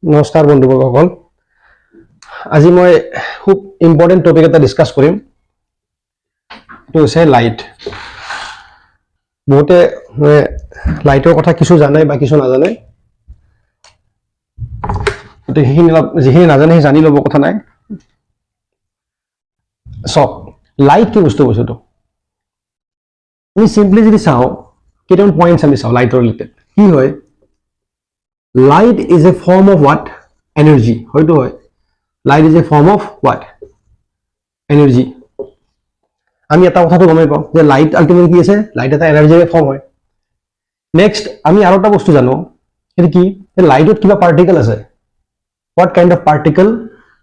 নমস্কাৰ বন্ধুসকল, আজি মই খুব ইম্পৰ্টেণ্ট টপিক এটা ডিছকাছ কৰিম। এইটো হৈছে লাইট। বহুতে লাইটৰ কথা কিছু জানে বা কিছু নাজানে, সেইখিনি যিখিনি নাজানে সেই জানি ল'ব, কথা নাই। চাওক, লাইট কি বস্তুটো আমি চিম্পলি যদি চাওঁ, কেইটামান পইণ্টছ আমি চাওঁ লাইটৰ ৰিলেটেড। কি হয়, light is a form of what? Energy. হয়তো হয়, light is a form of what? Energy. আমি এটা কথাটো গমেই পাওঁ যে লাইট আল্টিমেটলি কি আছে, লাইট এটা এনাৰ্জিৰে ফৰ্ম হয়। নেক্সট আমি আৰু এটা বস্তু জানো, সেইটো কি, লাইটত কিবা পাৰ্টিকেল আছে। what kind of particle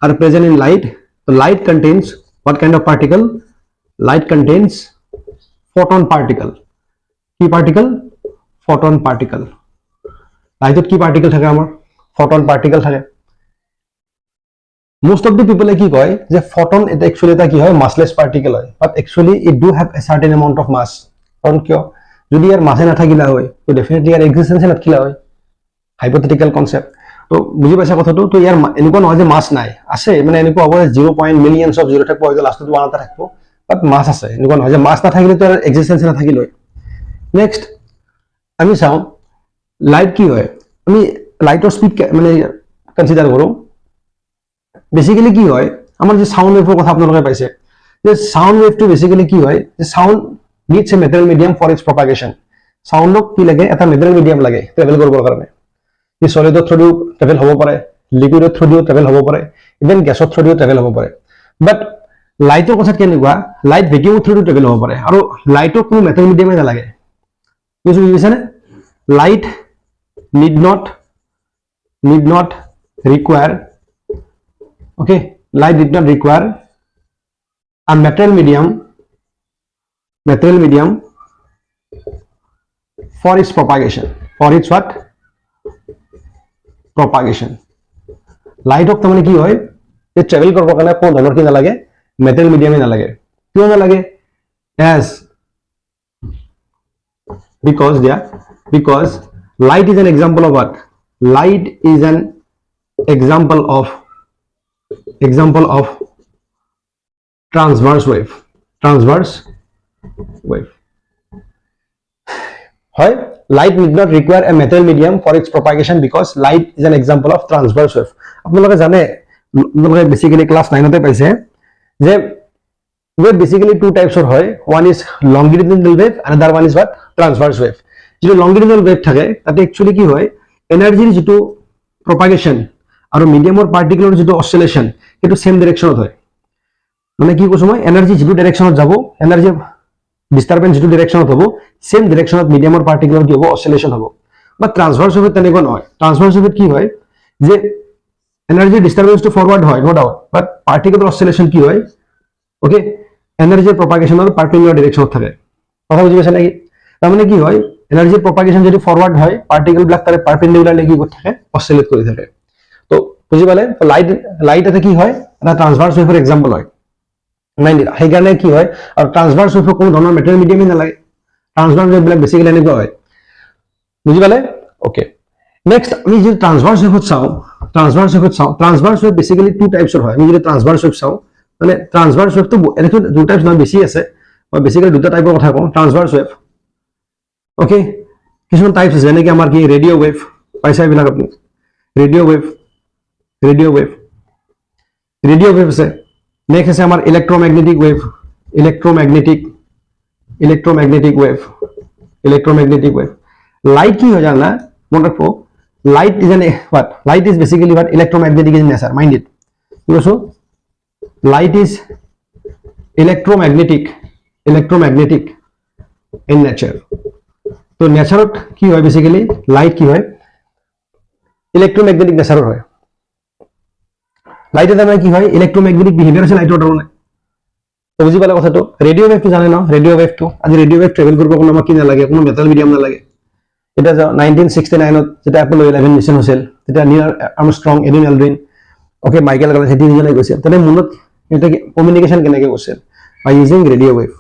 are present in light? So light contains what kind of particle? Light contains photon particle. কি particle? Photon particle. লাইটত কি পাৰ্টিকেল থাকে, আমাৰ ফটন পাৰ্টিকেল থাকে। মোষ্ট অফ দি পিপলে কি কয় যে ফটন এটা একচুৱেলি এটা কি হয়, মাছলেছ পাৰ্টিকেল হয়, but actually it do have a certain amount of mass. কাৰণ কিয়, যদি ইয়াৰ মাছে নাথাকিলা হয় তো ডেফিনেটলি ইয়াৰ এক্সিষ্টেঞ্চে নাথাকিলা হয়। Hypothetical concept. তো বুজি পাইছা কথাটো। তো ইয়াৰ এনেকুৱা নহয় যে মাছ নাই, আছে। মানে এনেকুৱা হ'ব যে 0.millions of zero থাকিব, হয়তো লাষ্টত 1 এটা থাকিব, বাট মাছ আছে। এনেকুৱা নহয় যে মাছ নাথাকিলেতো ইয়াৰ এক্সিষ্টেঞ্চে নাথাকিল হয়। নেক্সট আমি চাওঁ লাইট কি হয়। আমি লাইটৰ স্পীড মানে কনচিডাৰ কৰোঁ। বেচিকেলি কি হয়, আমাৰ যে সাউণ্ড ৱেভৰ কথা আপোনালোকে পাইছে, যে সাউণ্ড ৱেভটো বেচিকেলি কি হয়, যে sound needs a material medium for its propagation. সাউণ্ডক কি লাগে, এটা মেটেৰিয়েল মিডিয়াম লাগে ট্ৰেভেল কৰিবৰ কাৰণে। ই চলিডৰ থ্ৰুদিও ট্ৰেভেল হ'ব পাৰে, লিকুইডৰ থ্ৰুদিও ট্ৰেভেল হ'ব পাৰে, ইভেন গেছৰ থ্ৰুদিও ট্ৰেভেল হ'ব পাৰে। বাট লাইটৰ কথাত কেনেকুৱা, লাইট ভেকিউমৰ থ্ৰুদিও ট্ৰেভেল হ'ব পাৰে, আৰু লাইটক কোনো মেটেৰিয়েল মিডিয়ামে নালাগে। বুজিছেনে? Light need not require, okay, light did not require a material medium for its propagation, for its what? Propagation. Light অক তাৰমানে কি হয়, এই ট্ৰেভেল কৰিবৰ কাৰণে কোনো ধৰণৰ কি নালাগে, মেটেৰিয়েল মিডিয়ামে নালাগে। কিয় নালাগে? because light is an example of what? Light is an example of transverse wave. হয়, light need not require a metal medium for its propagation because light is an example of transverse wave. আপোনালোকে জানে, আপোনালোকে basically class 9 তে পাইছে যে wave basically two types হয়। one is longitudinal wave, another one is what? Transverse wave. যেটো লংগিটিউডিনেল wave থাকে তাতে একচুয়ালি কি হয়, এনার্জির যেটো প্রপাগেশন আর মিডিয়ামৰ পার্টিকুলার যেটো অসিলেশন সেইটো সেম ডাইরেকশনত হয়। মানে কি কৈছো মই, এনার্জি যেটো ডাইরেকশনত যাব, এনার্জি ডিস্টারবেন্স যেটো ডাইরেকশনত হ'ব, সেম ডাইরেকশনত মিডিয়ামৰ পাৰ্টিকুলাৰ কি হ'ব, অসিলেশন হ'ব। বা ট্ৰান্সভাৰ্স ওয়েভ তেনেকুৱা নহয়। ট্রান্সভার্স ওয়েভ কি হয়, যে এনার্জি ডিস্টারবেন্সটো ফরওয়ার্ড হয়, নো ডাউট, বাট পার্টিকুলার অসিলেশন কি হয়, ওকে, এনার্জির প্রপাগেশনের পার্টিকুলার ডাইরেকশনত থাকে। কথা বুঝি পাইছা নাকি? তার মানে কি হয়, এনার্জির প্রপাগেশন যদি ফরওয়ার্ড হয়, পার্টিকেল বিলাক তারে পারপেন্ডিকুলারলি কি করতে থাকে, অসিলেট করে থাকে। তো বুঝি পালে, তো লাইট এটা কি হয়, এটা ট্রান্সভার্স ওয়েভের এক্সাম্পল হয়। সেইকাৰণে কি হয়, আৰু ট্ৰান্সভাৰ্স ওয়েভৰ কোনো ধৰণৰ মেটেৰিয়েল মিডিয়ামে নালাগে। ট্ৰান্সভাৰ্স ওয়েভ বিলাক বেসিক্যালি এনেকুৱা হয়। বুঝি পালে? ওকে। নেক্সট আমি যদি ট্ৰান্সভাৰ্স ওয়েভত চাওঁ, ট্ৰান্সভাৰ্স ওয়েভ বেসিক্যালি টু টাইপসৰ হয়। আমি যদি ট্রান্সভার্স ওয়েভ চাওঁ, মানে ট্রান্সভার্স ওয়েভটো এনেকৈ দুটা টাইপস নহয়, বেছি আছে। মই বেসিক্যালি দুটা টাইপৰ কথা কওঁ। ট্ৰান্সভাৰ্স ওয়েভ, ওকে, কিছুমান টাইপস আছে, যেনেকৈ আমাৰ কি ৰেডিঅ' ওয়েভ পাইছা, এইবিলাক আপুনি ৰেডিঅ' ওয়েভ আছে। নেক্সট আছে আমাৰ ইলেক্ট্ৰমেগনেটিক ওয়েভ, লাইট কি হয় জানা, মনত ৰাখো, light is N what? Light is basically what? Electromagnetic in nature. Mind it. কি কৈছো? Light is electromagnetic in nature. তো নেচাৰত কি হয়, বেসিক্যালি লাইট কি হয়, ইলেক্ট্ৰোম্যাগনেটিক নেচাৰৰ হয়। লাইট এটা মানে কি হয়, ইলেক্ট্ৰোম্যাগনেটিক বিহেভিয়াৰ আছে লাইটৰ তাৰমানে। তো বুজি পালে কথাটো। ৰেডিঅ' ওয়েভটো জানে ন, ৰেডিঅ' ওয়েভটো, আজি ৰেডিঅ' ওয়েভ ট্ৰেভেল কৰিব কোনো আমাক কি নালাগে, কোনো মেটাল মিডিয়াম নালাগে। এটা 1969 যেতিয়া এপ'লো 11 মিছন হৈছিল, তেতিয়া Neil Armstrong, Edwin Aldrin, okay, Michael গালেন, সেই তিনিজনে গৈছিল। তাতে মূলত এটা কমিউনিকেশ্যন কেনেকৈ কৰিছিল, বাই ইউজিং ৰেডিঅ' ওয়েভ।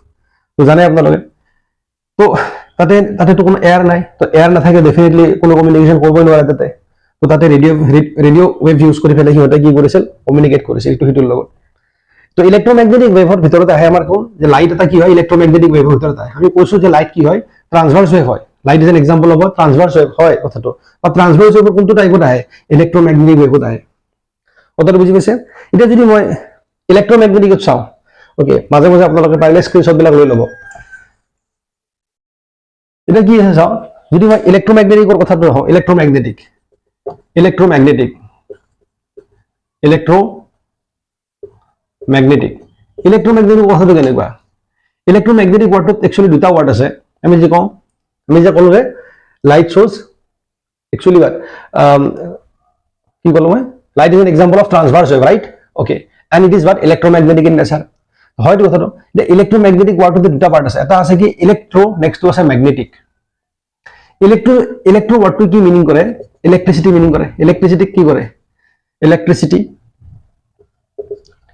তো জানে আপোনালোকে। তো তাতে তো কোনো এয়াৰ নাই, তো এয়াৰ নাথাকে, ডেফিনেটলি কোনো কমিউনিকেশ্যন কৰিবই নোৱাৰে তাতে। তো তো তাতে ৰেডিঅ' ৱেভ ইউজ কৰি পেলাই সিহঁতে কি কৰিছিল কমিউনিকেট কৰিছিল ইটো সিটোৰ লগত তো ইলেক্ট্ৰমেগনেটিক ৱেভৰ ভিতৰত আহে আমাৰ কোন যে লাইট এটা কি হয় ইলেক্ট্ৰমেগনেটিক ৱেভৰ ভিতৰত আহে আমি কৈছো যে লাইট কি হয় ট্ৰান্সভাৰ্স ৱেভ হয় light is an example of transverse wave হয় কথাটো বা ট্ৰান্সভাৰ্স ৱেভৰ কোনটো টাইপত আহে ইলেক্ট্ৰমেগনেটিক ৱেভত আহে কথাটো বুজি পাইছে এতিয়া যদি মই ইলেক্ট্ৰমেগনেটিকত চাওঁ ওকে মাজে মাজে আপোনালোকে পাৰিলে স্ক্ৰীনশ্বট বিলাক লৈ ল'ব এটা কি আছে চাওঁ যদি মই ইলেক্ট্ৰমেগনেটিকৰ কথাটো হওঁ ইলেক্ট্ৰমেগনেটিক ইলেক্ট্ৰমেগনেটিক কথাটো কেনেকুৱা ইলেক্ট্ৰমেগনেটিক ৱৰ্ডটোত একচুৱেলি দুটা ৱৰ্ড আছে আমি যে ক'লো যে লাইট চ'ৰ্চ একচুৱেলি কি ক'লো মই light is an example of transverse wave right okay and it is electromagnetic in nature হয়তো কথাটো ইলেক্ট্ৰমেগনেটিক ৱৰ্ডটোত দুটা পাৰ্ট আছে এটা আছে কি ইলেক্ট্ৰ নেক্সটটো আছে মেগনেটিক ইলেক্ট্ৰ ৱৰ্ডটো কি মিনিং কৰে ইলেক্ট্ৰিচিটি মিনিং কৰে ইলেক্ট্ৰিচিটিক কি কৰে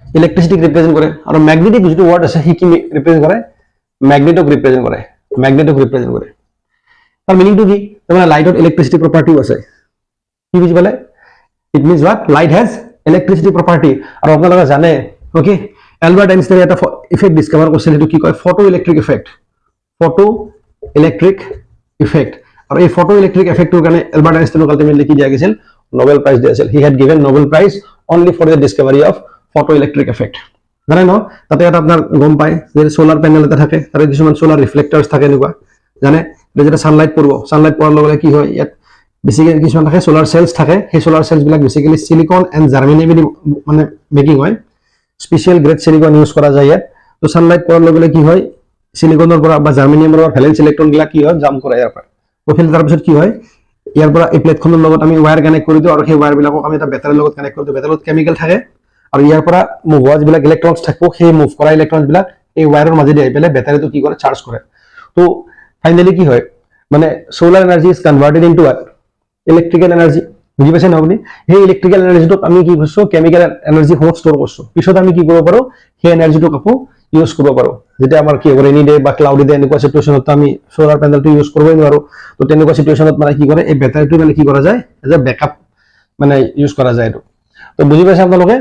ইলেক্ট্ৰিচিটিক ৰিপ্ৰেজেন্ট কৰে আৰু মেগনেটিক যিটো ৱৰ্ড আছে সি কি ৰিপ্ৰেজেন্ট কৰে মেগনেটক ৰিপ্ৰেজেন্ট কৰে তাৰ মিনিংটো কি তাৰমানে লাইটত ইলেক্ট্ৰিচিটি প্ৰপাৰ্টিও আছে কি বুজি পালে it means what light has electricity property আৰু আপোনালোকে জানে ওকে এলবাৰ্ট আইনষ্টাইনে এটা ইফেক্ট ডিছকভাৰ কৰিছিল সেইটো কি কয় ফটো ইলেক্ট্ৰিক ইফেক্ট আৰু এই ফটো ইলেক্ট্ৰিক ইফেক্টৰ কাৰণে এলবাৰ্ট আইনষ্টাইনক আল্টিমেটলি কি দিয়া গৈছিল নোবেল প্ৰাইজ দিয়া হৈছিল he had given Nobel prize only for the discovery of photo electric effect জানে ন তাতে এটা আপোনাৰ গম পায় যে সোলাৰ পেনেল এটা থাকে তাতে কিছুমান সোলাৰ ৰিফ্লেক্টাৰ্ছ থাকে এনেকুৱা জানে যেতিয়া সানলাইট পৰাৰ লগে কি হয় ইয়াত বেসিক্যালি কিছুমান থাকে সোলাৰ সেলস থাকে সেই সোলাৰ সেলস বিলাক বেসিক্যালি সিলিকন এন্ড জার্মেনিয়াম মানে মেকিং হয় স্পেশাল গ্রেড সিলিকন ইউজ করা যায় ইয়াত তো সানলাইট পৰাৰ লগে কি হয় সিলিকনৰ পৰা বা জাৰ্মেনিয়ামৰ পৰা ভ্যালেন্স ইলেক্ট্ৰন গিলা কি হয় জাম্প কৰে ইয়াৰ পৰা তো ফিল তাৰ পিছত কি হয় ইয়াৰ পৰা এই প্লেটখনৰ লগত আমি ওয়্যাৰ কানেক্ট কৰি দিও আৰু সেই ওয়্যাৰ বিলাকক আমি এটা বেটাৰীৰ লগত কানেক্ট কৰি দিও বেটাৰীত কেমিকেল থাকে আৰু ইয়াৰ পৰা মুভ হোৱা যিবিলাক ইলেক্ট্ৰনছ থাকিব সেই মুভ কৰা ইলেক্ট্ৰনছ বিলাক এই ওয়্যাৰৰ মাজেদি আহি পেলাই বেটাৰীটো কি কৰে চাৰ্জ কৰে তো ফাইনালি কি হয় মানে solar energy is converted into what electrical energy বুজি পাইছেন আপুনি সেই ইলেক্ট্ৰিক্যাল এনাৰ্জিটোক আমি কি কৰিছো কেমিক্যাল এনাৰ্জি হোম ষ্ট'ৰ কৰিছো পিছত আমি কি কৰিব পাৰো সেই এনাৰ্জিটোক আকৌ ইউজ কৰিব পাৰো যেটা আমাৰ কি হ'ব ৰেইনি ডে বা ক্লাউডি ডে এনেকুৱা সিচুৱেচনত আমি সোলাৰ পেনেলটো ইউজ কৰিবই নোৱাৰো তো তেনেকুৱা সিচুৱেচনত মানে কি কৰে এই বেটাৰীটো মানে কি কৰা যায় এজ এ ব্যাকআপ মানে ইউজ কৰা যায় এটো তো বুজি পাইছে আপোনালোকে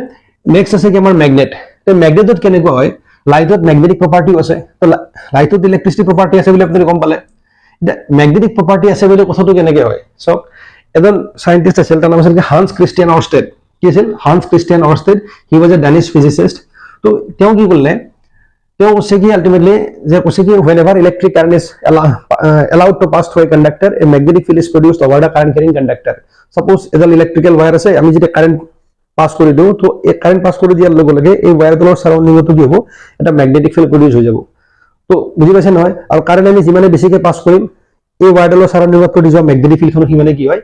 নেক্সট আছে কি আমাৰ ম্যাগনেট তো ম্যাগনেটত কেনেকুৱা হয় লাইটত ম্যাগনেটিক প্ৰপাৰ্টি আছে তো লাইটত ইলেক্ট্ৰিচিটি প্ৰপাৰ্টি আছে বুলি আপুনি গম পালে ম্যাগনেটিক প্ৰপাৰ্টি আছে বুলি কথাটো কেনেকৈ হয় সো এজন সায়েন্টিস্ট আছিল তাৰ নাম আছিল হান্স ক্ৰিষ্টিয়ান অৰষ্টেড কি আছিল হান্স ক্ৰিষ্টিয়ান অৰষ্টেড হি ওয়াজ এ ডেনিশ ফিজিসিস্ট তো তেওঁ কি কৰিলে তেওঁ কৈছে কি আলটিমেটলি যে কৈছে কি whenever electric current is allowed to pass through a conductor a magnetic field is produced over the current carrying conductor suppose এডাল ইলেক্ট্ৰিক্যাল ওয়্যাৰ আছে আমি যদি কাৰেন্ট পাস কৰি দিও তো এই কাৰেন্ট পাস কৰি দিয়াৰ লগে লগে এই ওয়্যাৰটোৰ সাৰাউণ্ডিংটো কি হ'ব এটা ম্যাগনেটিক ফিল্ড প্ৰডিউস হৈ যাব তো বুজি পাইছে নহয় আৰু কাৰেন্ট আমি যিমানে বেছিকে পাস কৰিম এই ওয়্যাৰটোৰ সাৰাউণ্ডিংত প্ৰডিউস হোৱা ম্যাগনেটিক ফিল্ডখন সিমানে কি হয়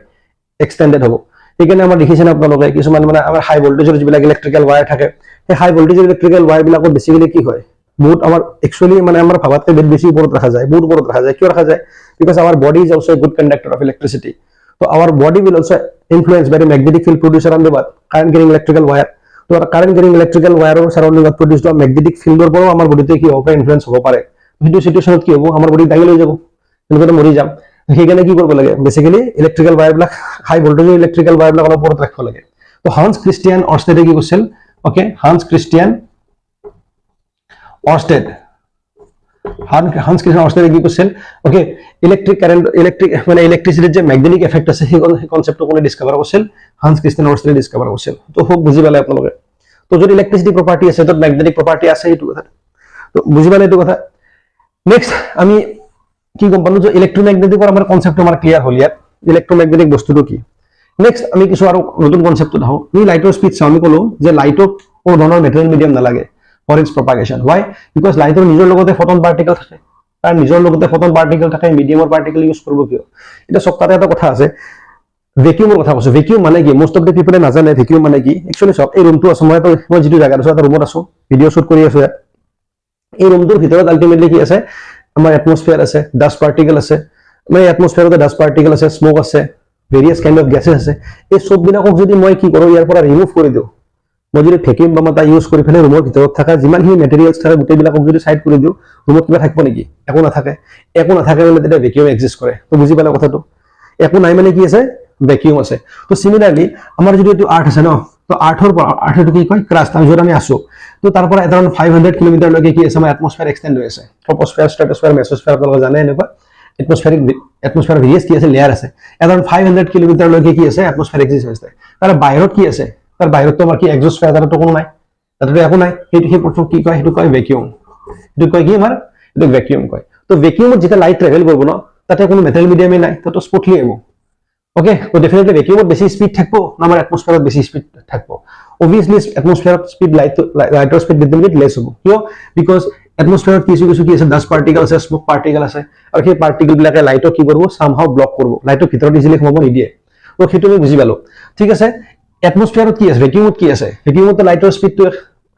এক্সটেন্ডেড হ'ব সেইকাৰণে আমাৰ দেখিছেন আপোনালোকে কিছুমান মানে আমাৰ হাই ভোল্টেজৰ যিবিলাক ইলেক্ট্ৰিক্যাল ওয়্যাৰ থাকে সেই হাই ভোল্টেজৰ ইলেক্ট্ৰিক্যাল ওয়্যাৰ বিলাকত বেছিকেলি কি হয় বহুত আমাৰ একচুয়ালি মানে আমাৰ ভাবাতকে বেছি ওপৰত ৰাখা যায় বহুত ওপৰত ৰাখা যায় কিয় ৰাখা যায় because our body is also a good conductor of electricity তো our body will also influence by the magnetic field producer on the current carrying electrical wire তো কাৰেন্ট ক্যাৰিং ইলেক্ট্ৰিক্যাল ওয়্যাৰৰ সাৰাউণ্ডিংত প্ৰডিউস হোৱা ম্যাগনেটিক ফিল্ডৰ পৰাও আমাৰ বডিতে কি হ'ব পাৰে ইনফ্লুয়েন্স হ'ব পাৰে সেইটো সিচুৱেচনত কি হ'ব আমাৰ বডি দাঙি লৈ যাব এনেকৈ মৰি যাম সেইকাৰণে কি কৰিব লাগে বেসিক্যালি ইলেক্ট্ৰিক্যাল ওয়্যাৰ বিলাক হাই ভোল্টেজৰ ইলেক্ট্ৰিক্যাল ওয়্যাৰ বিলাক অলপ ওপৰত ৰাখিব লাগে তো হান্স ক্ৰিষ্টিয়ান অৰষ্টেডে কি কৈছিল ওকে হান্স ক্ৰিষ্টিয়ান অৰষ্টেড হান্স ক্ৰিস্টিয়ান অৰস্টেড কি কৈছিল ওকে ইলেক্ট্ৰিক কাৰেন্ট মানে ইলেক্ট্ৰিসিটিৰ যে ম্যাগনেটিক এফেক্ট আছে সেই কনসেপ্টটো কোনে ডিসকভাৰ কৰিছিল হান্স ক্ৰিস্টিয়ান অৰষ্টেডে ডিসকভাৰ কৰিছিল তো খুব বুজি পালে আপোনালোকে তো যদি ইলেক্ট্ৰিসিটি প্ৰপাৰ্টি আছে তো ম্যাগনেটিক প্ৰপাৰ্টি আছে এইটো কথা তো বুজি পালে এইটো কথা নেক্সট আমি কি গম পালো যে ইলেক্ট্ৰোম্যাগনেটিকৰ আমাৰ কনসেপ্টটো আমাৰ ক্লিয়াৰ হ'ল ইয়াত ইলেক্ট্ৰোম্যাগনেটিক বস্তুটো কি নেক্সট আমি কিছু আৰু নতুন কনসেপ্টটো দেখো আমি লাইটৰ স্পীড চাওঁ আমি ক'লো যে লাইটক কোনো ধৰণৰ মেটেৰিয়েল মিডিয়াম নালাগে for its propagation why because light নিজৰ লগতে ফটন পাৰ্টিকেল থাকে তাৰ নিজৰ লগতে ফটন পাৰ্টিকেল থাকে মিডিয়ামৰ পাৰ্টিকেল ইউজ কৰিব কিয় এটা সব তাতে এটা কথা আছে ভ্যাকুয়ামৰ কথা কৈছো ভ্যাকুয়াম মানে কি মোস্ট অফ দ্য পিপলে নাজানে ভ্যাকুয়াম মানে কি একচুয়ালি সব এই ৰুমটো আছে মই যেটো জায়গাত আছো এটা ৰুমত আছো ভিডিও শুট কৰি আছো এই ৰুমটোৰ ভিতৰত আলটিমেটলি কি আছে আমাৰ এটমস্ফিয়াৰ আছে ডাস্ট পাৰ্টিকেল আছে মানে এটমস্ফিয়াৰতে ডাস্ট পাৰ্টিকেল আছে স্মোক আছে ভেৰিয়াছ কাইন্ড অফ গ্যাসেস আছে এই সব বিলাকক যদি মই কি কৰো ইয়াৰ পৰা ৰিমুভ কৰি দিও মই যদি ভ্যাকুয়াম বামটা ইউজ কৰি ফেলে ৰুমৰ ভিতৰত থকা যিমানখিনি মেটেৰিয়েলছ থাকে গোটেই বিলাকক যদি সাইড কৰি দিও ৰুমত কিবা থাকিব নেকি একো নাথাকে মানে তেতিয়া ভ্যাকুয়াম এক্সিষ্ট কৰে তো বুজি পালে কথাটো একো নাই মানে কি আছে ভেকিউম আছে তো সিমিলাৰলি আমাৰ যদি এইটো আৰ্থ আছে ন তো আৰ্থৰ পৰা আৰ্থটো কি কয় ক্ৰাষ্ট আমি য'ত আমি আছো তো তাৰ পৰা এৰাউণ্ড 500 কিলোমিটাৰ লৈকে কি আছে আমাৰ এটমস্ফিয়াৰ এক্সটেন্ড হৈ আছে ট্ৰপোস্ফিয়াৰ ষ্ট্ৰেটোস্ফিয়াৰ মেসোস্ফিয়াৰ আপোনালোকে জানে এনেকুৱা এটমস্ফিয়াৰ ভেৰিয়াছ কি আছে লেয়াৰ আছে এৰাউণ্ড 500 কিলোমিটাৰ লৈকে কি আছে এটমস্ফিয়াৰ এক্সিষ্ট হৈছে তাৰ বাহিৰত কি আছে তাৰ বাহিৰতো আমাৰ কি এক্সোস্ফিয়াৰ তাতো কোনো নাই তাতো একো নাই সেই প্ৰথম কি কয় সেইটো কয় ভেকিউম এইটো কয় কি আমাৰ এইটো ভেকিউম কয় তো ভেকিউমত যেতিয়া লাইট ট্ৰেভেল কৰিব ন তাতে কোনো মেটেল মিডিয়ামে নাই তাতো স্পটলি আহিব ওকে তো ডেফিনেটলি ভেকিউমত বেছি স্পিড থাকবো না আমাৰ এটমস্ফিয়াৰত বেছি স্পিড থাকবো obviously atmosphere speed lighter speed little bit less hobo kiyo because atmosphere ki ase dust particles ase smoke particle ase aru সেই particle bilake light ki korbo somehow block korbo light bhitor easily khomobo nidie to hetu mi buji palo thik ase atmosphere ki ase vacuum ki ase vacuum to lighter speed to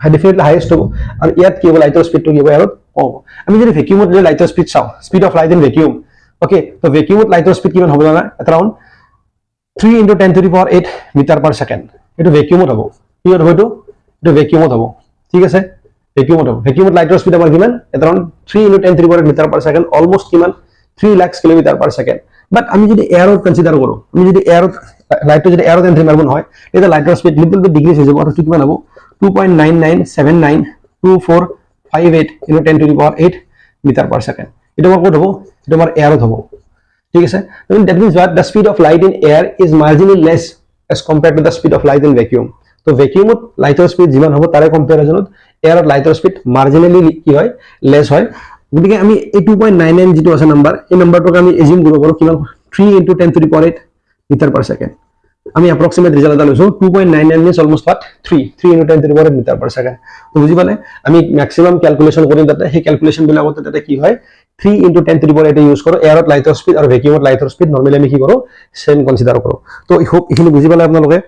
definitely highest hobo aru yat ki hobo lighter speed to ki hobo aru hobo ami jodi vacuum to lighter speed saw speed of light in vacuum okay to vacuum lighter speed kiman hobo na around 3 into 10 to the power 8 meter per second etu vacuum hobo কি হ'ব এটো ভ্যাকুয়ামত হ'ব ঠিক আছে ভ্যাকুয়ামত লাইটৰ speed আমাৰ কিমান around 3 into 10 to the power meter per second almost কিমান 3 lakhs kilometer per second বাট আমি যদি এয়াৰত কনসিডাৰ কৰো আমি যদি এয়াৰত লাইটটো যদি এয়াৰত এন্ট্ৰি মাৰব নহয় এটা লাইটৰ স্পিড লিটল বিট ডিক্ৰিজ হৈ যাব আৰু কিমান হ'ব 2.99792458 into 10 to the power 8 meter per second এটা আমাৰ ক'ত হ'ব এটা আমাৰ এয়াৰত হ'ব ঠিক আছে that means what the speed of light in air is marginally less as compared to the speed of light in vacuum তো ভ্যাকুয়ামত লাইটৰ স্পিড যিমান হ'ব তাৰে কম্পাৰিজনত এয়াৰত লাইটৰ স্পিড মাৰ্জিনালি কি হয় লেস হয় গতিকে আমি এই 2.99 যেটো আছে নাম্বাৰ এই নাম্বাৰটোক আমি এজিউম কৰিব পাৰো কিমান 3 into 10 to the power 8 meter per second আমি অ্যাপ্রক্সিমেট ৰিজাল্ট এটা লৈছো 2.99 means almost what 3 into 10 to the power 8 meter per second তো বুজি পালে আমি ম্যাক্সিমাম ক্যালকুলেশন কৰিম তাতে সেই ক্যালকুলেশন বিলাকত তাতে কি হয় 3 into 10 to the power 8 use কৰো এয়াৰত লাইটৰ স্পিড আৰু ভ্যাকুয়ামত লাইটৰ স্পিড নৰমালি আমি কি কৰো সেম কনসিডাৰ কৰো তো আই হোপ ইখিনি বুজি পালে আপোনালোকে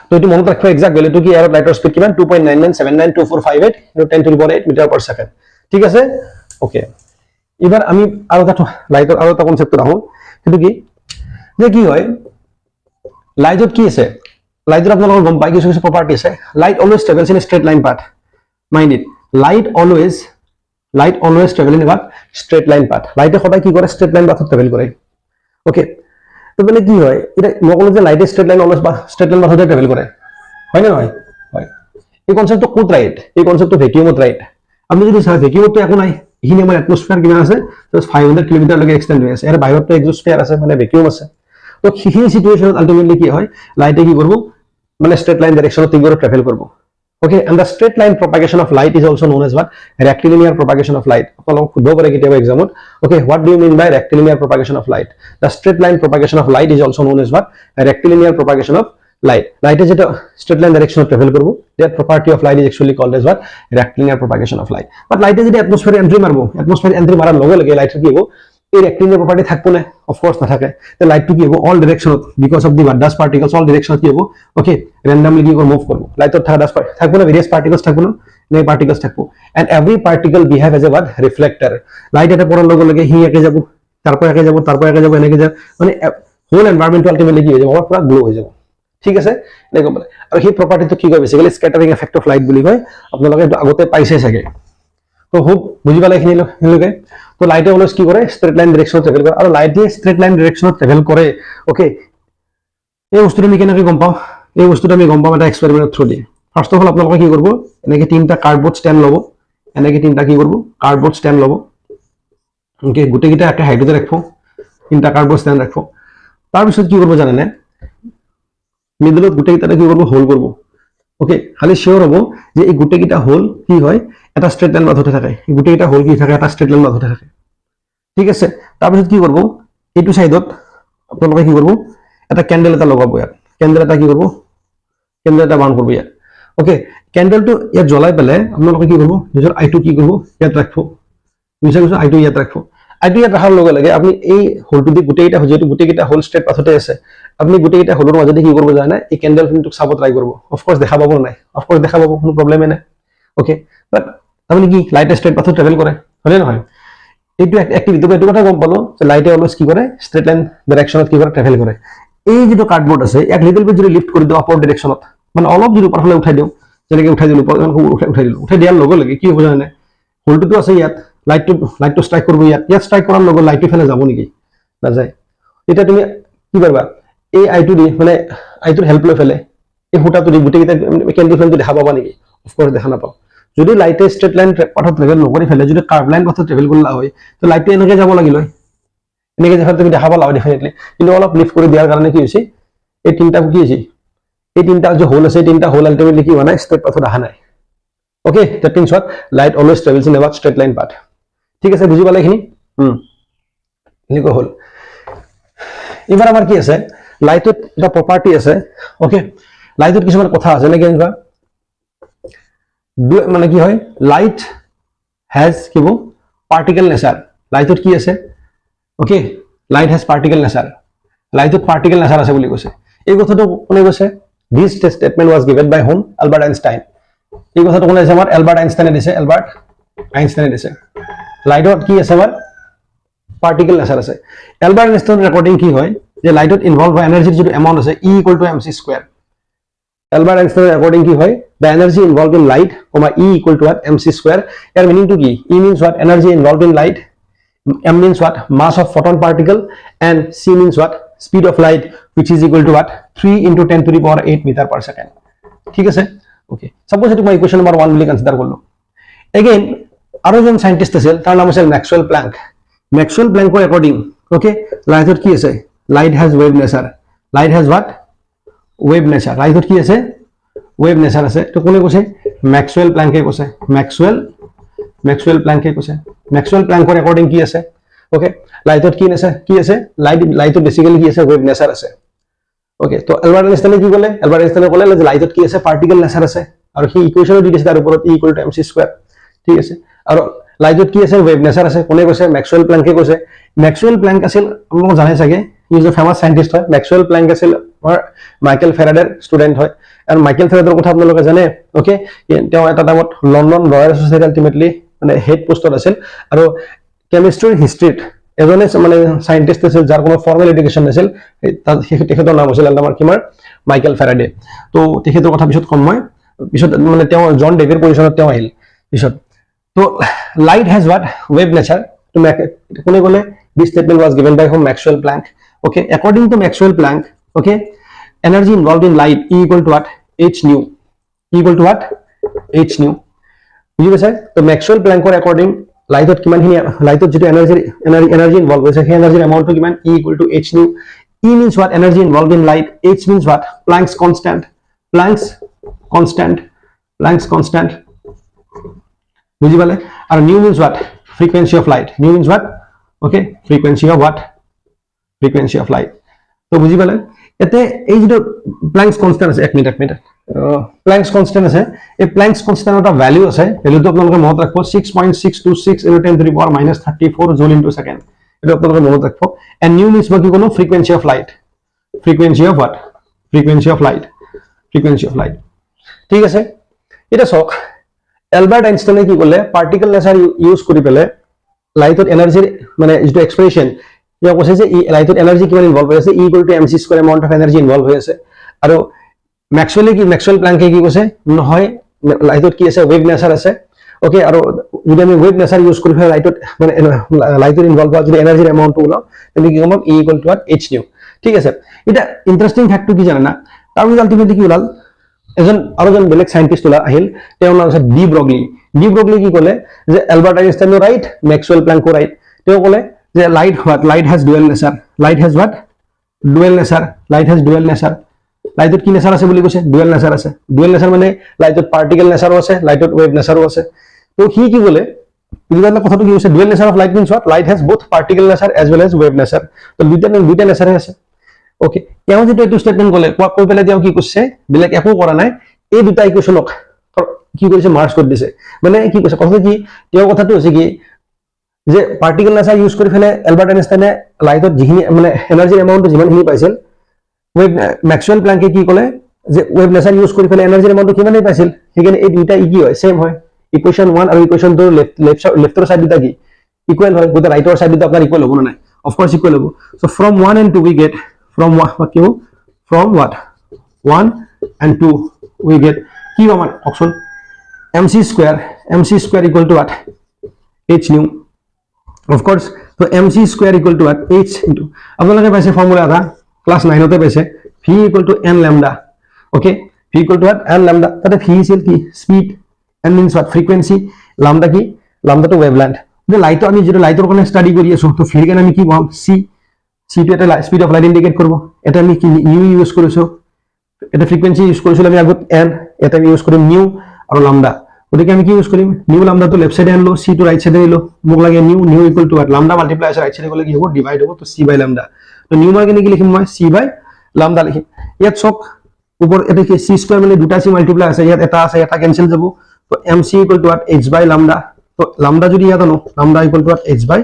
তো এটো মনত ৰাখিব এক্সাক্ট ভ্যালুটো কি এয়াৰত লাইটৰ স্পিড কিমান 2.99792458 into 10 to the power 8 meter per second ঠিক আছে ওকে এবাৰ আমি আৰু এটা লাইটৰ আৰু এটা কনসেপ্ট ৰাখো সেইটো কি যে কি হয় লাইটত কি আছে লাইটৰ আপোনালোকৰ গম পাই কিছু প্ৰপাৰ্টি আছে light always travels in straight line path mind it light always travel in what straight line path লাইটে সদায় কি কৰে স্ট্ৰেট লাইন পাথত ট্ৰেভেল কৰে ওকে তো মানে কি হয় এটা মই যে লাইট স্ট্রেট লাইন অলওয়েজ বা স্ট্রেট লাইন পাথতে ট্রাভেল করে হয় না নহয় হয় এই কনসেপ্টটো কোত রাইট এই কনসেপ্টটো ভ্যাকুয়ামত রাইট আপনি যদি চাই ভ্যাকুয়ামত একো নাই এখানে আমাৰ এটমস্ফিয়াৰ কিমান আছে জাস্ট 500 কিলোমিটাৰ লৈকে এক্সটেন্ড হৈ আছে এৰ বাহিৰতো এক্সোস্ফিয়ার আছে মানে ভ্যাকুয়াম আছে তো সেই সিচুয়েশনত আলটিমেটলি কি হয় লাইটে কি করব মানে স্ট্রেট লাইন ডাইরেকশনত ট্রাভেল করব okay and the straight line propagation of light is also known as what rectilinear propagation of light আপোনালোক খুদ পাৰে কেতিয়াবা এক্সামত okay what do you mean by rectilinear propagation of light the straight line propagation of light is also known as what rectilinear propagation of light light is a straight line direction of travel করব that property of light is actually called as what rectilinear propagation of light but light is the atmosphere entry মারব atmosphere entry মারার লগে লগে light কি হবে এই rectilinear property থাকবো না of course না থাকে the light কি হবে all direction because of the dust particles all direction কি হবে okay randomly কি করে মুভ করব লাইটত থাকা dust থাকবো না various particles থাকবো না নে particles থাকবো and every particle behave as a what reflector light এটা পড়ার লগে লগে হি একে যাব তারপর একে যাব এনেকে যাব মানে whole environment ultimately কি হয়ে যাবে পুরো গ্লো হয়ে যাবে ঠিক আছে দেখো বলে আর এই প্রপার্টি তো কি কয় basically scattering effect of light বুলি কয় আপোনালোকে আগতে পাইছে চাগে তো খুব বুজি পালে এইখিনি লোকে তো লাইটে অলওয়েজ কি করে স্ট্রেট লাইন ডাইরেকশনত ট্রাভেল করে আর লাইটে স্ট্রেট লাইন ডাইরেকশনত ট্রাভেল করে ওকে এই বস্তুটো আমি কেনেকৈ গম পাওঁ এই বস্তুটো আমি গম পাম এটা এক্সপেৰিমেন্টৰ through the first of all আপোনালোকে কি কৰিব এনেকে তিনটা কাৰ্ডবোৰ্ড স্ট্যান্ড লব এনেকে তিনটা কি কৰিব কাৰ্ডবোৰ্ড স্ট্যান্ড লব ওকে গুটেকিটা একটা হাইটতে ৰাখবো তিনটা কাৰ্ডবোৰ্ড স্ট্যান্ড ৰাখবো তাৰ পিছত কি কৰিব জানেনে মিডলত গুটেকিটা কি কৰিব হোল কৰিব ওকে খালি শিওর হবো যে এই গুটেকিটা হোল কি হয় এটা স্ট্রেট লাইন বাধতে থাকে এই গুটেকিটা হোল কি থাকে এটা স্ট্রেট লাইন বাধতে থাকে ঠিক আছে তাৰ পিছত কি কৰিব এইটো সাইডত আপোনালোকে কি কৰিব এটা ক্যান্ডেল এটা লগাব ইয়াত ক্যান্ডেল এটা কি কৰিব ক্যান্ডেল এটা বাউন্ড কৰিব ইয়াত ওকে ক্যান্ডেলটো ইয়াত জ্বলাই পেলে আপোনালোকে কি কৰিব নিজৰ আইটো কি কৰিব ইয়াত ৰাখব মিছা কিছু আইটো ইয়াত ৰাখব আইটো ইয়াত ৰাখাৰ লগে লগে আপুনি এই হোলটো দি গুটেকিটা যেটো গুটেকিটা হোল স্ট্রেট পাথতে আছে আপনি গুটেকিটা হোলৰ মাজতে কি কৰিব জানে এই ক্যান্ডেল ফিল্মটোক চাব ট্ৰাই কৰিব অফ কোৰ্স দেখা পাব নাই অফ কোৰ্স দেখা পাব কোনো প্ৰবলেমে নাই ওকে বাট আপনি কি লাইট স্ট্ৰেট পাথত ট্ৰাভেল কৰে হলে নহয় এইটো অ্যাক্টিভিটি এইটো কথা গম পালো যে লাইটে অলওয়েজ কি কৰে স্ট্ৰেট লাইন ডাইৰেকশনত কি কৰে ট্ৰাভেল কৰে এই যেটো কাৰ্ডবোৰ্ড আছে এক লিটল বিট যদি লিফট কৰি দিও আপওয়াৰ্ড ডাইৰেকশনত মানে অলপ যদি উপৰফালে উঠাই দিও যেনেকৈ উঠাই দিলো উঠাই দিয়াৰ লগে লগে কি হ'ব জানে হোলটো আছে ইয়াত লাইটটো স্ট্রাইক কৰিব ইয়াত স্ট্ৰাইক কৰাৰ লগে লাইটটো ফেলে যাব নেকি না যায় তেতিয়া তুমি কি কৰিবা এই আইটো দি মানে আইটোৰ হেল্প লৈ ফেলে এই ফুটাটো দি গোটেইকেইটা কেন্দ্ৰীয় ফ্লেমটো দেখা পাবা নেকি অফকোৰ্স দেখা নাপাওঁ যদি লাইটে ষ্ট্ৰেট লাইন পথত ট্ৰেভেল নকৰি ফেলে যদি কাৰ্ভ লাইন পথত ট্ৰেভেল কৰিলা হয় তো লাইটটো এনেকৈ যাব লাগিল হয় এনেকৈ যখন তুমি দেখা পালা হয় ডেফিনেটলি কিন্তু অলপ লিফ্ট কৰি দিয়াৰ কাৰণে কি হৈছে এই তিনিটা কি হৈছে এই তিনিটা যে হোল আছে এই তিনিটা হোল আলটিমেটলি কি হোৱা নাই ষ্ট্ৰেট পাথত অহা নাই okay that means what light always travels in a straight line path ঠিক আছে বুজি পালে এইখিনি এনেকুৱা হ'ল এবাৰ আমাৰ কি আছে লাইটত এটা প্ৰপাৰ্টি আছে ওকে লাইটত কিছুমান কথা আছে নে কেনেকুৱা মানে কি হয় লাইট হ্যাজ কিবো পার্টিকেল নেচার লাইটত কি আছে okay light has particle nature লাইটত পার্টিকেল নেচার আছে বুলি কৈছে এই কথাটো কোনে কৈছে this statement was given by হোম এলবার্ট আইনস্টাইন এই কথাটো কোনে দিছে আমাৰ এলবাৰ্ট আইনস্টাইনে দিছে এলবাৰ্ট আইনস্টাইনে দিছে লাইটত কি আছে আমাৰ পার্টিকেল নেচার আছে এলবার্ট আইনস্টাইন রেকর্ডিং কি হয় যে লাইটত ইনভলভ হয় এনার্জির যেটো এমাউন্ট আছে E = mc square Albert Einstein according to হয় the energy involved in light, E equal to what mc square. Here meaning to key E means what energy involved in light, m means what mass of photon particle, and c means what speed of light, which is equal to what 3 × 10⁸ meter per second. ঠিক আছে okay suppose এটো মই equation number 1 বুলি consider করলো again আরো জন scientist আছে তার নাম আছে ম্যাক্সওয়েল প্ল্যাঙ্কৰ অ্যাকর্ডিং okay লাইটত কি আছে light has wave nature light has what wave nature লাইটত কি আছে wave nature আছে তো কোনে কৈছে ম্যাক্সওয়েল প্ল্যাঙ্কে কৈছে ম্যাক্সওয়েল প্ল্যাঙ্কৰ অ্যাকর্ডিং কি আছে ওকে লাইটত কি আছে লাইটত বেসিক্যালি কি আছে wave nature আছে ওকে তো এলবার্ট আইনস্টাইনে কি কলে এলবার্ট আইনস্টাইনে কলে যে লাইটত কি আছে পার্টিকেল নেচার আছে আৰু কি ইকুয়েশন দি দিছে তাৰ ওপৰত E = mc স্কয়াৰ ঠিক আছে আৰু লাইটত কি আছে wave nature আছে কোনে কৈছে ম্যাক্সওয়েল প্ল্যাঙ্কে কৈছে ম্যাক্সওয়েল প্ল্যাঙ্ক আছিল আপোনালোক জানে চাগে he is a famous scientist হয় ম্যাক্সওয়েল প্ল্যাঙ্ক আছিল মাইকেল ফেৰাডেৰ ষ্টুডেন্ট হয় আৰু মাইকেল ফেৰাডেৰ কথা আপোনালোকে জানে ওকে তেওঁ এটা টাইমত লন্ডন ৰয়েল সোসাইটি আলটিমেটলি মানে হেড পোষ্টত আছিল আৰু কেমিষ্ট্ৰিৰ হিষ্ট্ৰীত এজনে মানে সায়েন্টিস্ট আছিল যাৰ কোনো ফৰ্মেল এডুকেশন নাছিল তেখেতৰ নাম আছিল আমাৰ কিমাৰ মাইকেল ফেৰাডে তো তেখেতৰ কথা পিছত কম মই পিছত মানে তেওঁ জন ডেভিৰ পজিশনত তেওঁ আহিল পিছত তো light has what wave nature to কোনে কলে this statement was given by whom Maxwell Planck okay according to Maxwell Planck okay energy involved in light E = what h nu E = what h nu বুজি পাইছে তো Maxwell Planckৰ according লাইটত কিমানখিনি লাইটত যেটো energy involve হৈছে সেই এনাৰ্জিৰ এমাউন্টটো কিমান E = h nu E means what energy involved in light h means what Planck's constant বুঝি পালে আৰু nu means what frequency of light nu means what okay frequency of light তো বুঝি পালে এতে এই যেটো Planck's constant আছে এক মিনিট Planck's constant আছে এই Planck's constant এটা ভ্যালু আছে ভ্যালুটো আপোনালোকে মনত ৰাখিব 6.626 × 10⁻34 joule into second এটা আপোনালোকে মনত ৰাখিব and nu means কি কোনো frequency of light ঠিক আছে এটা সক এলবার্ট আইনস্টাইনে কি করলে পার্টিকেল নেচার ইউজ কৰি পেলে লাইটত এনাৰ্জিৰ মানে যেটো এক্সপ্রেশন ইয়া কৈছে যে লাইটত এনার্জি কিমান ইনভলভ হৈ আছে E = mc square amount of energy involve হৈ আছে আৰু ম্যাক্সওয়েল প্ল্যাঙ্কে কি কৈছে নহয় লাইটত কি আছে ওয়েভ নেচাৰ আছে ওকে আৰু যদি আমি ওয়েভ নেচাৰ ইউজ কৰি ফেলে লাইটত মানে লাইটত ইনভলভ হোৱা যদি এনাৰ্জিৰ এমাউন্টটো ওলাও তেনে কি কম E = what h nu ঠিক আছে এটা ইন্টারেস্টিং ফ্যাক্ট কি জানা না তাৰ আলটিমেটলি কি ওলাল আৰু জন বেলেগ সায়েন্টিস্ট ওলা আহিল তেওঁৰ নাম আছে ডি ব্ৰগলি কি কলে যে এলবাৰ্ট আইনস্টাইনো ৰাইট ম্যাক্সওয়েল প্ল্যাঙ্কো ৰাইট তেওঁ কলে যে লাইট হ্যাজ ডুৱেল নেচাৰ লাইটত কি নেচাৰ আছে বুলি কৈছে ডুৱেল নেচাৰ মানে লাইটত পাৰ্টিকেল নেচাৰো আছে লাইটত ওয়েভ নেচাৰো আছে তো কি কলে ইউজাৰলে কথাটো কি হৈছে dual nature of light means what light has both particle nature as well as wave nature তো দুইটা নেচাৰ আছে ওকে তেওঁ যেটো এটো স্টেটমেন্ট কৈ পেলাই তেওঁ কি কৈছে বেলেগ একো কৰা নাই এই দুটা ইকুয়েশনক কি কৰিছে মাৰ্জ কৰি দিছে মানে কি কৈছে কথা কি তেওঁ কথাটো হৈছে কি যে পাৰ্টিকেল নেচাৰ ইউজ কৰি ফেলে এলবাৰ্ট আইনস্টাইনে লাইটত যিখিনি মানে এনাৰ্জিৰ এমাউন্টটো যিমানখিনি পাইছিল ম্যাক্সওয়েল প্ল্যাঙ্কে কি কলে যে ওয়েভ নেচাৰ ইউজ কৰি ফেলে এনাৰ্জিৰ এমাউন্টটো কিমানই পাইছিল সেইকাৰণে এই দুটা কি হয় সেম হয় ইকুয়েশন 1 আৰু ইকুয়েশন 2 লেফটৰ সাইড দুটা কি ইকুয়াল হয় গোটা ৰাইটৰ সাইড দুটা আপোনাৰ ইকুয়াল হ'ব না নাই অফ কোর্স ইকুয়াল হ'ব so from 1 and 2 we get from what 1 and 2 we get কি আমার option mc square equal to what h nu of course তো mc square equal to what h into আপোনালোকে পাইছে formula এটা class 9 তে পাইছে v equal to n lambda okay v equal to what n lambda তাতে v is কি speed n means what frequency lambda কি lambda two wavelength যে light আমি যেটা লাইটৰ কাৰণে স্টাডি কৰি আছো তো ফিৰ কাৰণে আমি কি পাম c c টো এটা স্পিড অফ লাইট ইন্ডিকেট করব এটা আমি কি নিউ ইউজ কৰিছো এটা ফ্ৰিকোয়েন্সি ইউজ কৰিছিল আমি আগত n এটা আমি ইউজ কৰিম নিউ আৰু ল্যামডা ওদিকে আমি কি ইউজ কৰিম নিউ ল্যামডা তো লেফট সাইডে আনলো c টু রাইট সাইডে নিলো মোক লাগে new equal to what lambda multiply আছে রাইট সাইডে গলে কি হ'ব ডিভাইড হ'ব তো c বাই ল্যামডা তো নিউ মানে কি লিখিম মই c বাই ল্যামডা লিখিম ইয়াত সব উপর এটা কি c স্কয়ার মানে দুটা c মাল্টিপ্লাই আছে ইয়াত এটা আছে এটা ক্যান্সেল যাব তো mc equal to what h by lambda তো ল্যামডা যদি ইয়াত আনো lambda equal to what h by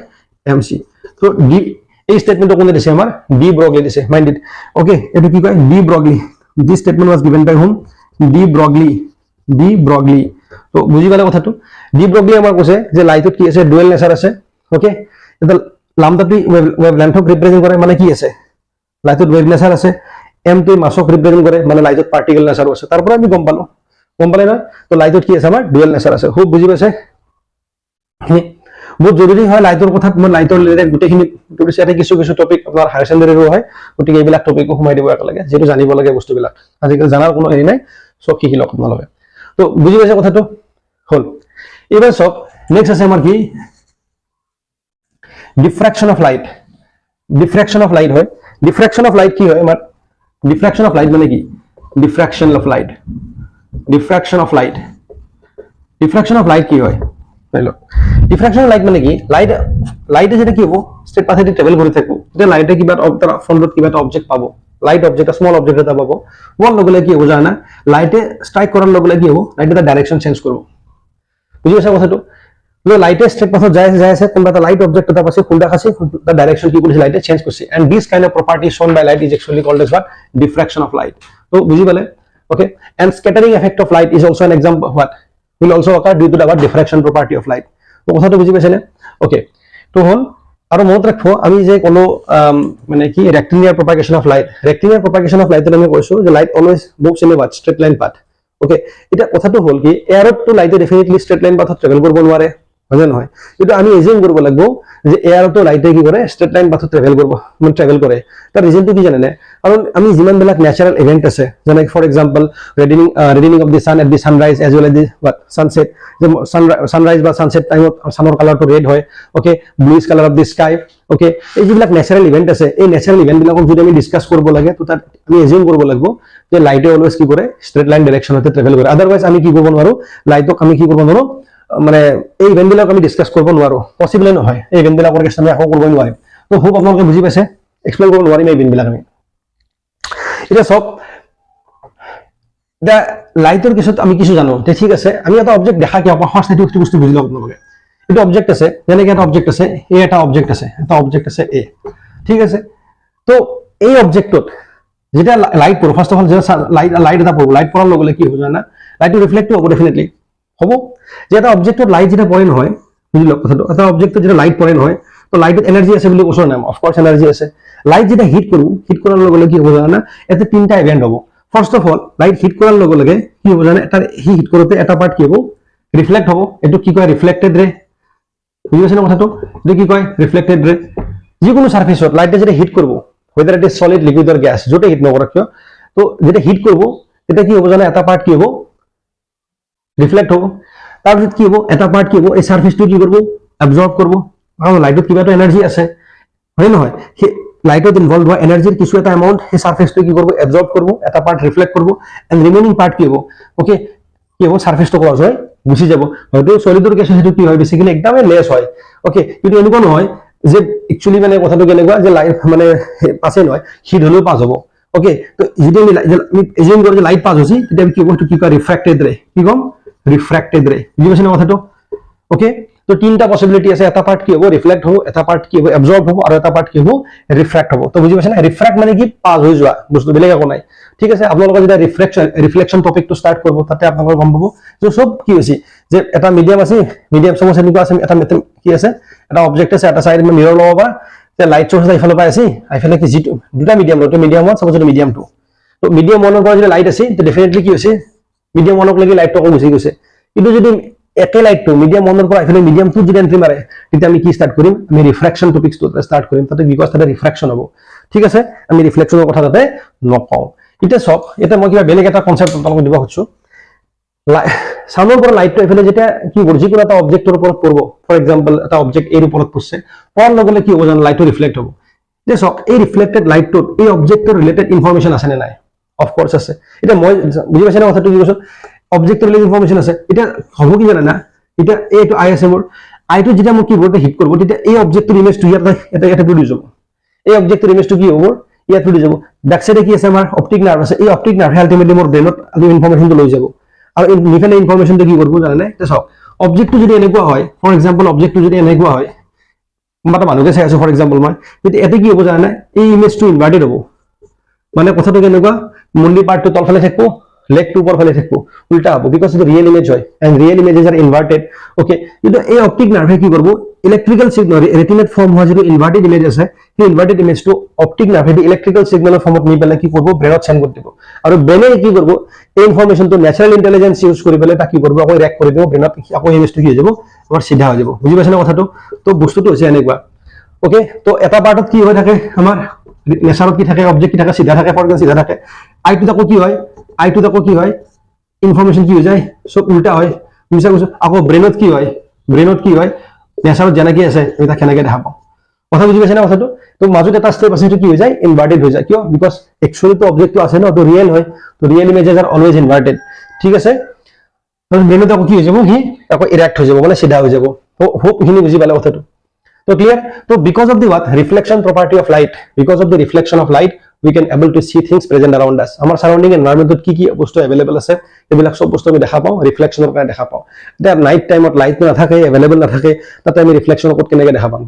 mc তো d এই স্টেটমেন্ট কোনে দিছে আমার ডি ব্রগলি দিছে মাইন্ড ইট ওকে এটা কি কয় de Broglie this statement was given by hmm de Broglie তো বুঝি গেলে কথাটো ডি ব্রগলি আমাৰ কৈছে যে লাইটত কি আছে ডুৱেল নেচাৰ আছে ওকে এটা ল্যামডাটো ওয়েভলেন্থক ৰিপ্ৰেজেন্ট কৰে মানে কি আছে লাইটত ওয়েভ নেচাৰ আছে এম টো মাসক ৰিপ্ৰেজেন্ট কৰে মানে লাইটত পাৰ্টিকেল নেচাৰ আছে তাৰ পৰা আমি গম পালে না তো লাইটত কি আছে আমাৰ ডুৱেল নেচাৰ আছে খুব বুজি পাইছে বহুত জৰুৰী হয় লাইটৰ কথা মই লাইটৰ ৰিলেটেড গোটেইখিনি টপিক কিছু টপিক আপোনাৰ হায়াৰ সেকেন্ডাৰীৰো হয় গতিকে এইবিলাক টপিকো সোমাই দিব একেলগে যেটো জানিব লাগে বস্তুবিলাক আজিকালি জানাৰ কোনো হেৰি নাই সব কি লওক আপোনালোকে তো বুজি পাইছে কথাটো হল এবাৰ সব নেক্সট আছে আমাৰ কি ডিফ্ৰেকশন অফ লাইট হয় ডিফ্ৰেকশন অফ লাইট কি হয় আমাৰ ডিফ্ৰেকশন অফ লাইট মানে কি ডিফ্ৰেকশন অফ লাইট কি হয় হলো ডিফ্রেকশন লাইট মানে কি লাইটে যেটা কি হবো স্ট্রেট পাথে ট্রাভেল করে থাকবো যে লাইটে কিবা তার ফ্রন্টত কিবা অবজেক্ট পাবো লাইট অবজেক্ট স্মল অবজেক্ট এটা পাবো ওয়ান লগলে কি হবো জানা লাইটে স্ট্রাইক করার লগলে কি হবো লাইটে তার ডাইরেকশন চেঞ্জ করব বুঝি পাইছা কথাটো যে লাইটে স্ট্রেট পাথত যায় আছে কোনবা এটা লাইট অবজেক্ট এটা পাছে খুলদা খাসি তার ডাইরেকশন কি কৰিছে লাইটে চেঞ্জ কৰিছে and this kind of property shown by light is actually called as what diffraction of light তো বুঝি পালে okay and scattering effect of light is also an example of what will also occur due to the diffraction property of light তো কথাটো বুঝি পাইছেনে okay তো হল আৰু মনত ৰাখো আমি যে কোনো মানে কি ৰেক্টিলিনিয়াৰ প্ৰপাগেশন অফ লাইট আমি কৈছো যে light always moves in a what straight line path okay এটা কথাটো হল কি এয়াৰত তো লাইটে ডেফিনেটলি স্ট্ৰেট লাইন পাথত ট্ৰাভেল কৰিব নোৱাৰে হয় নহয় কিন্তু আমি এজিউম কৰিব লাগিব যে এয়াৰতো লাইটে কি কৰে স্ট্ৰেট লাইন পাথত ট্ৰাভেল কৰে তাৰ ৰিজনটো কি জানেনে কাৰণ আমি যিমান বেলাক ন্যাচাৰাল ইভেন্ট আছে যেনে for example reddening of the sun at the sunrise as well as the what sunset যে সানৰাইজ বা সানসেট টাইমত সানৰ কালাৰটো ৰেড হয় okay bluish colour of the sky okay এই যিবিলাক ন্যাচাৰাল ইভেন্ট আছে এই ন্যাচাৰাল ইভেন্ট বিলাকক যদি আমি ডিসকাস কৰিব লাগে তো তাত আমি এজিউম কৰিব লাগিব যে লাইটে অলৱেজ কি কৰে স্ট্ৰেট লাইন ডাইৰেকশনতে ট্ৰাভেল কৰে আদাৰৱাইজ আমি কি কৰিব নোৱাৰো লাইটক আমি কি কৰিব নোৱাৰো মানে এই ইভেন্ট বিলাক আমি ডিসকাস কৰিব নোৱাৰো পসিবল নহয় এই ইভেন্ট বিলাকৰ কেছ আমি আকৌ কৰিব নোৱাৰিম তো হোপ আপোনালোকে বুজি পাইছে এক্সপ্লেইন কৰিব নোৱাৰিম এই ইভেন্ট বিলাক আমি এটা সব দা লাইটৰ কেছত আমি কিছু জানো তে ঠিক আছে আমি এটা অবজেক্ট দেখা কি আপা ফার্স্ট এটো বস্তু বুজি লওক আপোনালোকে এটা অবজেক্ট আছে যেনে এটা অবজেক্ট আছে এটা অবজেক্ট আছে এ ঠিক আছে তো এই অবজেক্টত যেটা লাইট পড়ো ফার্স্ট অফ অল যেটা লাইট এটা পড়ো লাইট পড়ার লগে কি হবে জানা লাইট রিফ্লেক্ট হবে ডেফিনেটলি হবো যে এটা অবজেক্টত লাইট যেটা পড়ে নহয় বুঝলো কথাটো এটা অবজেক্টত যেটা লাইট পড়ে নহয় তো লাইটত এনার্জি আছে বলি কোসর নাম অফ কোর্স এনার্জি আছে লাইট যেটা হিট করার লগে কি হবে জানা এতে তিনটা ইভেন্ট হবে first of all light hit করার লগে কি হবে জানা এটা হিট করতে এটা পার্ট কি হবে রিফ্লেক্ট হবে এটো কি কয় রিফ্লেক্টেড রে বুঝিছেন কথাটো যে কি কয় রিফ্লেক্টেড রে যে কোনো সারফেসত লাইটে যেটা হিট করব whether it is solid liquid or gas যেটা হিট নকরা কিয় তো যেটা হিট করব এটা কি হবে জানা এটা পার্ট কি হবে রিফ্লেক্ট হবে তারপর কি হবে এটা পার্ট কি হবে এই সারফেসটো কি করব অ্যাবজর্ব করব কারণ লাইটত কিবা এটা এনার্জি আছে হয় নহয় লাইটত ইনভলভ হয় এনার্জির কিছু এটা অ্যামাউন্ট এই সারফেসটো কি করব অ্যাবজর্ব করব এটা পার্ট রিফ্লেক্ট করব এন্ড রিমেইনিং পার্ট কি হবে ওকে কি হবে সারফেসটো ক্রস হয় গুছি যাব হয়তো সলিডৰ কেছে সেটো কি হয় বেসিক্যালি একদমই লেস হয় ওকে কিন্তু এনেকুৱা নহয় যে একচুয়ালি মানে কথাটো কেনেকুৱা যে লাইট মানে পাছে নহয় হিট হলেও পাস হ'ব ওকে তো যদি আমি এজিউম কৰো যে লাইট পাস হৈছে তেতিয়া কি হ'ব কি কয় রিফ্র্যাক্টেড রে কি কম রিফ্র্যাক্টেড রে বুঝিছেন কথাটো ওকে তো তিনটা পসিবিলিটি আছে এটা পার্ট কি হ'ব রিফ্লেক্ট হ'ব এটা পার্ট কি হ'ব অ্যাবজর্ব হ'ব আৰু এটা পার্ট কি হ'ব রিফ্র্যাক্ট হ'ব তো বুঝি পাইছেন রিফ্র্যাক্ট মানে কি পাস হৈ যোৱা বস্তু বেলেগ একো নাই ঠিক আছে আপোনালোকে যেতিয়া ৰিফ্লেকশন টপিকটো স্টাৰ্ট কৰিব তাতে আপোনালোকে গম পাব যে সব কি হৈছে যে এটা মিডিয়াম আছে মিডিয়াম সমস্যা এনেকুৱা আছে এটা কি আছে এটা অবজেক্ট আছে এটা সাইড মে মিরর লগাবা তে লাইট সোর্স আইফালে পাই আছে আইফালে কি জিটো দুটা মিডিয়াম লটো মিডিয়াম 1 সাপোজ মিডিয়াম 2 তো মিডিয়াম 1 ৰ পৰা যদি লাইট আছে তো ডেফিনেটলি কি হৈছে মিডিয়াম 1 ক লাগি লাইটটো গুছি গৈছে কিন্তু যদি একে লাইটটো মিডিয়াম 1 পৰা এফালে মিডিয়াম 2 যদি এন্ট্ৰি মাৰে তেতিয়া আমি কি স্টাৰ্ট কৰিম আমি ৰিফ্ৰেকশন টপিকটো স্টাৰ্ট কৰিম তাতে বিকজ তাতে ৰিফ্ৰেকশন হ'ব ঠিক আছে আমি ৰিফ্লেকশনৰ কথা তাতে নকওঁ এটা সব এটা মই কিবা বেলেগ এটা কনসেপ্ট আপোনালোকক দিব খুজিছো সাউন্ডৰ পৰা লাইটটো এফালে যেতিয়া কি হ'ব যিকোনো এটা অবজেক্টৰ ওপৰত পৰব ফৰ এক্সাম্পল এটা অবজেক্ট এৰ ওপৰত পৰছে পৰাৰ লগে লগে কি হ'ব জান লাইটটো ৰিফ্লেক্ট হ'ব যে সক এই ৰিফ্লেক্টেড লাইটটোত এই অবজেক্টৰ ৰিলেটেড ইনফৰমেশন আছে নে নাই অফ কোৰ্স আছে এটা মই বুজি পাইছেনে কথাটো কি কৈছো অবজেক্টৰ ৰিলেটেড ইনফৰমেশন আছে এটা হ'ব কি জানা না এটা এইটো আই আছে মোৰ আইটো যেতিয়া মই কিবোৰ্ডে হিট কৰিব তেতিয়া এই অবজেক্টৰ ইমেজটো এটা প্ৰডিউস হ'ব এই অবজেক্টৰ ইমেজটো কি হ'ব ইয়াত প্ৰডিউস হ'ব ব্যাক সাইডে কি আছে আমাৰ অপটিক নাৰ্ভ আছে এই অপটিক নাৰ্ভে আলটিমেটলি মোৰ ব্ৰেইনত আৰু ইনফৰমেশনটো লৈ যাব আৰু নিফালে ইনফৰমেশনটো কি কৰিব জানা নাই তে সক অবজেক্টটো যদি এনেকুৱা হয় ফৰ এক্সাম্পল অবজেক্টটো যদি এনেকুৱা হয় মাটা মানুহে চাই আছে ফৰ এক্সাম্পল মই যদি এতে কি হ'ব জানা নাই এই ইমেজটো ইনভাৰ্টেড হ'ব মানে কথাটো কেনেকুৱা মুন্ডি পাৰ্টটো তলফালে থাকিব লেগটো ওপৰফালে থাকিব উল্টা হ'ব বিকজ এটা ৰিয়েল ইমেজ হয় and real images are inverted okay কিন্তু এই অপটিক নার্ভে কি করব ইলেকট্রিক্যাল সিগন্যাল রেটিনেট ফর্ম হয় যেটো ইনভার্টেড ইমেজ আছে সেই ইনভার্টেড ইমেজটো অপটিক নার্ভে ইলেকট্রিক্যাল সিগন্যালৰ ফৰ্মত নি পেলাই কি কৰব ব্ৰেনত সেন্ড কৰি দিব আৰু ব্ৰেনে কি কৰব এই ইনফৰমেশনটো ন্যাচাৰাল ইন্টেলিজেন্স ইউজ কৰি পেলাই তা কি কৰব আকৌ ৰেক কৰি দিব ব্ৰেনত আকৌ ইমেজটো কি হৈ যাব আমাৰ সিধা হৈ যাব বুজি পাইছেনে কথাটো তো বস্তুটো হৈছে এনেকুৱা ওকে তো এটা পাৰ্টত কি হৈ থাকে আমাৰ নেচাৰত কি থাকে অবজেক্ট কি থাকে সিধা থাকে ফৰগ্ৰাউন্ড সিধা থাকে আইটো তাকো কি হয় আইটো তাকো কি হয় ইনফরমেশন কি হৈ যায় সব উল্টা হয় মিছা কৈছো আকৌ ব্রেনত কি হয় নেচাৰত যেনেকৈ আছে এটা কেনেকৈ দেখা পাওঁ কথা বুজি পাইছেনে কথাটো তো মাজত এটা স্টেপ আছে কি হৈ যায় ইনভার্টেড হৈ যায় কিয় বিকজ একচুয়ালি তো অবজেক্টটো আছে ন তো ৰিয়েল হয় তো real images R always inverted ঠিক আছে তো ব্ৰেনত আকৌ কি হৈ যাব হি আকৌ ইৰেক্ট হৈ যাব মানে সিধা হৈ যাব তো হোপ হিনি বুজি পালে কথাটো तो clear तो because of the what reflection property of light because of the reflection of light we can able to see things present around us আমাৰ সাৰাউন্ডিং এনवायरमेंटত কি বস্তু अवेलेबल আছে এবিলাক সব বস্তু আমি দেখা পাওঁ ৰিফ্লেকশনৰ কাৰণে দেখা পাওঁ এতিয়া নাইট টাইমত লাইট নাথাকে अवेलेबल নাথাকে তাতে আমি ৰিফ্লেকশন ক'ত কেনেকৈ দেখা পাম